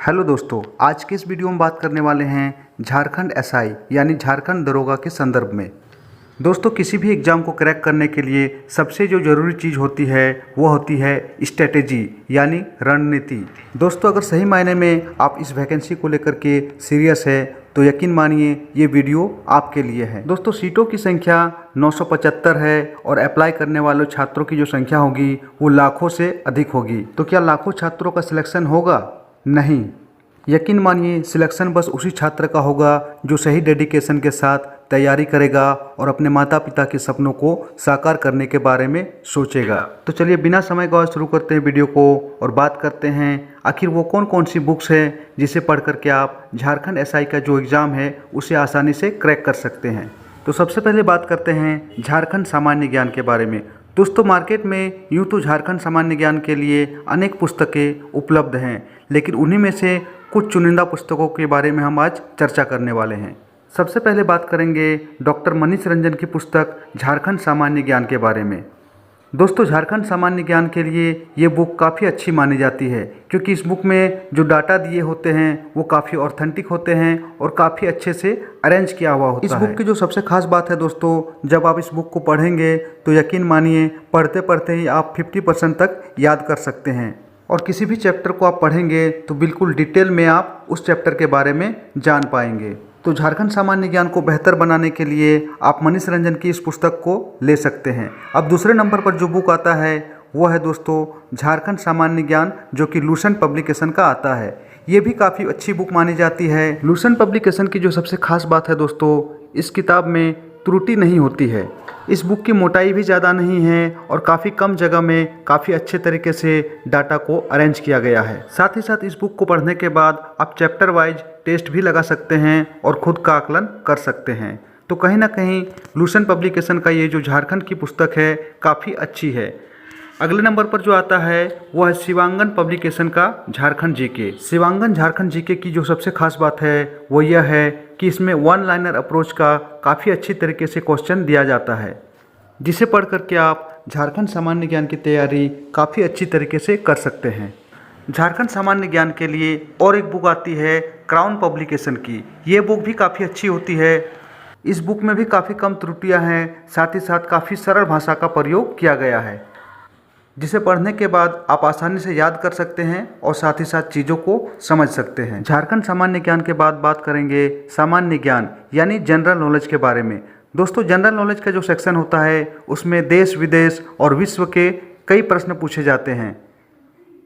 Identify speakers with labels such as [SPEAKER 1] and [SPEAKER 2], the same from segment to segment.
[SPEAKER 1] Hello दोस्तों, आज के इस वीडियो में बात करने वाले हैं झारखंड एसआई यानी झारखंड दरोगा के संदर्भ में। दोस्तों, किसी भी एग्ज़ाम को क्रैक करने के लिए सबसे जो ज़रूरी चीज़ होती है वो होती है स्ट्रेटेजी यानी रणनीति। दोस्तों, अगर सही मायने में आप इस वैकेंसी को लेकर के सीरियस है तो यकीन मानिए ये वीडियो आपके लिए है। दोस्तों, सीटों की संख्या 975 है और अप्लाई करने वाले छात्रों की जो संख्या होगी वो लाखों से अधिक होगी। तो क्या लाखों छात्रों का सिलेक्शन होगा? नहीं, यकीन मानिए सिलेक्शन बस उसी छात्र का होगा जो सही डेडिकेशन के साथ तैयारी करेगा और अपने माता पिता के सपनों को साकार करने के बारे में सोचेगा। तो चलिए बिना समय गवाए शुरू करते हैं वीडियो को और बात करते हैं आखिर वो कौन कौन सी बुक्स हैं जिसे पढ़ करके आप झारखंड एसआई का जो एग्ज़ाम है उसे आसानी से क्रैक कर सकते हैं। तो सबसे पहले बात करते हैं झारखंड सामान्य ज्ञान के बारे में। दोस्तों, मार्केट में यूँ तो झारखंड सामान्य ज्ञान के लिए अनेक पुस्तकें उपलब्ध हैं, लेकिन उन्हीं में से कुछ चुनिंदा पुस्तकों के बारे में हम आज चर्चा करने वाले हैं। सबसे पहले बात करेंगे डॉक्टर मनीष रंजन की पुस्तक झारखंड सामान्य ज्ञान के बारे में। दोस्तों, झारखंड सामान्य ज्ञान के लिए ये बुक काफ़ी अच्छी मानी जाती है क्योंकि इस बुक में जो डाटा दिए होते हैं वो काफ़ी ऑथेंटिक होते हैं और काफ़ी अच्छे से अरेंज किया हुआ होता है। इस बुक की जो सबसे खास बात है दोस्तों, जब आप इस बुक को पढ़ेंगे तो यकीन मानिए पढ़ते पढ़ते ही आप 50% तक याद कर सकते हैं और किसी भी चैप्टर को आप पढ़ेंगे तो बिल्कुल डिटेल में आप उस चैप्टर के बारे में जान पाएंगे। तो झारखंड सामान्य ज्ञान को बेहतर बनाने के लिए आप मनीष रंजन की इस पुस्तक को ले सकते हैं। अब दूसरे नंबर पर जो बुक आता है वो है दोस्तों झारखंड सामान्य ज्ञान, जो कि लूसेंट पब्लिकेशन का आता है। ये भी काफ़ी अच्छी बुक मानी जाती है। लूसेंट पब्लिकेशन की जो सबसे खास बात है दोस्तों, इस किताब में त्रुटि नहीं होती है। इस बुक की मोटाई भी ज़्यादा नहीं है और काफ़ी कम जगह में काफ़ी अच्छे तरीके से डाटा को अरेंज किया गया है। साथ ही साथ इस बुक को पढ़ने के बाद आप चैप्टर वाइज टेस्ट भी लगा सकते हैं और खुद का आकलन कर सकते हैं। तो कहीं ना कहीं लूसेंट पब्लिकेशन का ये जो झारखंड की पुस्तक है काफ़ी अच्छी है। अगले नंबर पर जो आता है वो है शिवांगन पब्लिकेशन का झारखंड जीके। शिवांगन झारखंड जीके की जो सबसे खास बात है वो यह है कि इसमें वन लाइनर अप्रोच का काफ़ी अच्छी तरीके से क्वेश्चन दिया जाता है, जिसे पढ़ करके आप झारखंड सामान्य ज्ञान की तैयारी काफ़ी अच्छी तरीके से कर सकते हैं। झारखंड सामान्य ज्ञान के लिए और एक बुक आती है क्राउन पब्लिकेशन की। ये बुक भी काफ़ी अच्छी होती है। इस बुक में भी काफ़ी कम त्रुटियां हैं, साथ ही साथ काफ़ी सरल भाषा का प्रयोग किया गया है, जिसे पढ़ने के बाद आप आसानी से याद कर सकते हैं और साथ ही साथ चीज़ों को समझ सकते हैं। झारखंड सामान्य ज्ञान के बाद बात करेंगे सामान्य ज्ञान यानी जनरल नॉलेज के बारे में। दोस्तों, जनरल नॉलेज का जो सेक्शन होता है उसमें देश विदेश और विश्व के कई प्रश्न पूछे जाते हैं,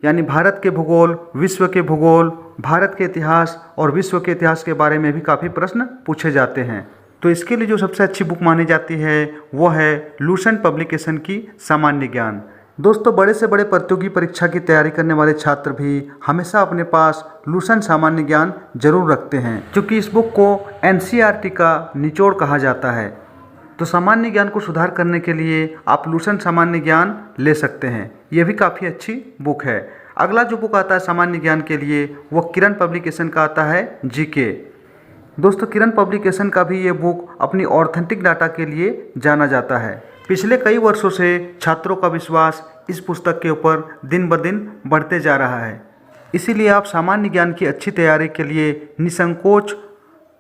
[SPEAKER 1] यानी भारत के भूगोल, विश्व के भूगोल, भारत के इतिहास और विश्व के इतिहास के बारे में भी काफ़ी प्रश्न पूछे जाते हैं। तो इसके लिए जो सबसे अच्छी बुक मानी जाती है वो है लूसेंट पब्लिकेशन की सामान्य ज्ञान। दोस्तों, बड़े से बड़े प्रतियोगी परीक्षा की तैयारी करने वाले छात्र भी हमेशा अपने पास लूसेंट सामान्य ज्ञान जरूर रखते हैं, क्योंकि इस बुक को एनसीईआरटी का निचोड़ कहा जाता है। तो सामान्य ज्ञान को सुधार करने के लिए आप लूसेंट सामान्य ज्ञान ले सकते हैं। ये भी काफ़ी अच्छी बुक है। अगला जो बुक आता है सामान्य ज्ञान के लिए वो किरण पब्लिकेशन का आता है जीके। दोस्तों, किरण पब्लिकेशन का भी ये बुक अपनी ऑथेंटिक डाटा के लिए जाना जाता है। पिछले कई वर्षों से छात्रों का विश्वास इस पुस्तक के ऊपर दिन ब दिन बढ़ते जा रहा है। इसीलिए आप सामान्य ज्ञान की अच्छी तैयारी के लिए निसंकोच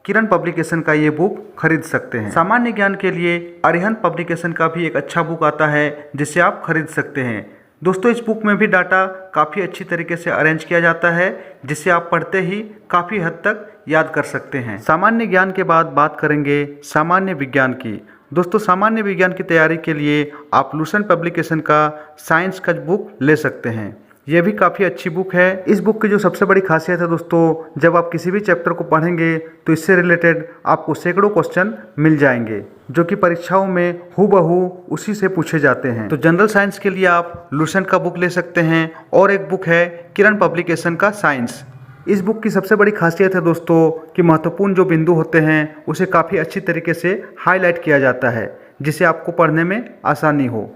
[SPEAKER 1] किरण पब्लिकेशन का ये बुक खरीद सकते हैं। सामान्य ज्ञान के लिए अरिहंत पब्लिकेशन का भी एक अच्छा बुक आता है जिसे आप खरीद सकते हैं। दोस्तों, इस बुक में भी डाटा काफ़ी अच्छी तरीके से अरेंज किया जाता है, जिसे आप पढ़ते ही काफ़ी हद तक याद कर सकते हैं। सामान्य ज्ञान के बाद बात करेंगे सामान्य विज्ञान की। दोस्तों, सामान्य विज्ञान की तैयारी के लिए आप लूसेंट पब्लिकेशन का साइंस का बुक ले सकते हैं। यह भी काफ़ी अच्छी बुक है। इस बुक की जो सबसे बड़ी खासियत है दोस्तों, जब आप किसी भी चैप्टर को पढ़ेंगे तो इससे रिलेटेड आपको सैकड़ों क्वेश्चन मिल जाएंगे, जो कि परीक्षाओं में हूबहू उसी से पूछे जाते हैं। तो जनरल साइंस के लिए आप लूसेंट का बुक ले सकते हैं और एक बुक है किरण पब्लिकेशन का साइंस। इस बुक की सबसे बड़ी खासियत है दोस्तों कि महत्वपूर्ण जो बिंदु होते हैं उसे काफ़ी अच्छी तरीके से हाईलाइट किया जाता है, जिससे आपको पढ़ने में आसानी हो।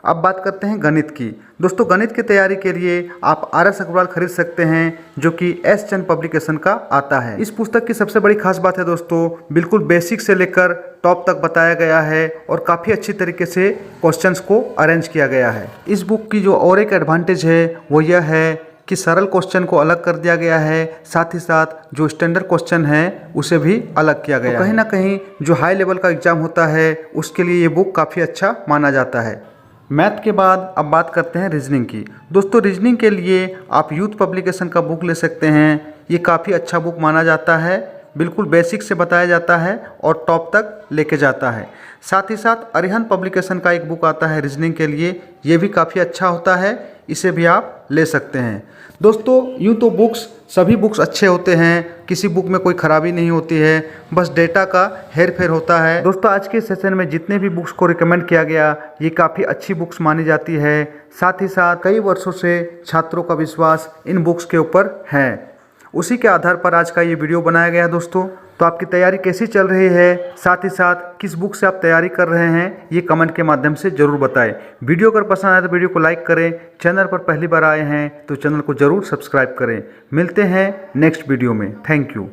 [SPEAKER 1] अब बात करते हैं गणित की। दोस्तों, गणित की तैयारी के लिए आप RS अग्रवाल खरीद सकते हैं, जो कि एस चंद पब्लिकेशन का आता है। इस पुस्तक की सबसे बड़ी खास बात है दोस्तों, बिल्कुल बेसिक से लेकर टॉप तक बताया गया है और काफ़ी अच्छी तरीके से क्वेश्चंस को अरेंज किया गया है। इस बुक की जो और एक एडवांटेज है वो यह है कि सरल क्वेश्चन को अलग कर दिया गया है, साथ ही साथ जो स्टैंडर्ड क्वेश्चन है उसे भी अलग किया गया है। कहीं ना कहीं जो हाई लेवल का एग्जाम होता है उसके लिए ये बुक काफ़ी अच्छा माना जाता है। मैथ के बाद अब बात करते हैं रीजनिंग की। दोस्तों रीजनिंग के लिए आप यूथ पब्लिकेशन का बुक ले सकते हैं। ये काफ़ी अच्छा बुक माना जाता है, बिल्कुल बेसिक से बताया जाता है और टॉप तक लेके जाता है। साथ ही साथ अरिहंत पब्लिकेशन का एक बुक आता है रीजनिंग के लिए, ये भी काफ़ी अच्छा होता है, इसे भी आप ले सकते हैं। दोस्तों यूँ तो सभी बुक्स अच्छे होते हैं, किसी बुक में कोई ख़राबी नहीं होती है, बस डेटा का हेर फेर होता है। दोस्तों आज के सेशन में जितने भी बुक्स को रिकमेंड किया गया ये काफ़ी अच्छी बुक्स मानी जाती है। साथ ही साथ कई वर्षों से छात्रों का विश्वास इन बुक्स के ऊपर है, उसी के आधार पर आज का ये वीडियो बनाया गया। दोस्तों तो आपकी तैयारी कैसी चल रही है, साथ ही साथ किस बुक से आप तैयारी कर रहे हैं, ये कमेंट के माध्यम से ज़रूर बताएं। वीडियो अगर पसंद आए तो वीडियो को लाइक करें, चैनल पर पहली बार आए हैं तो चैनल को ज़रूर सब्सक्राइब करें। मिलते हैं नेक्स्ट वीडियो में। Thank you.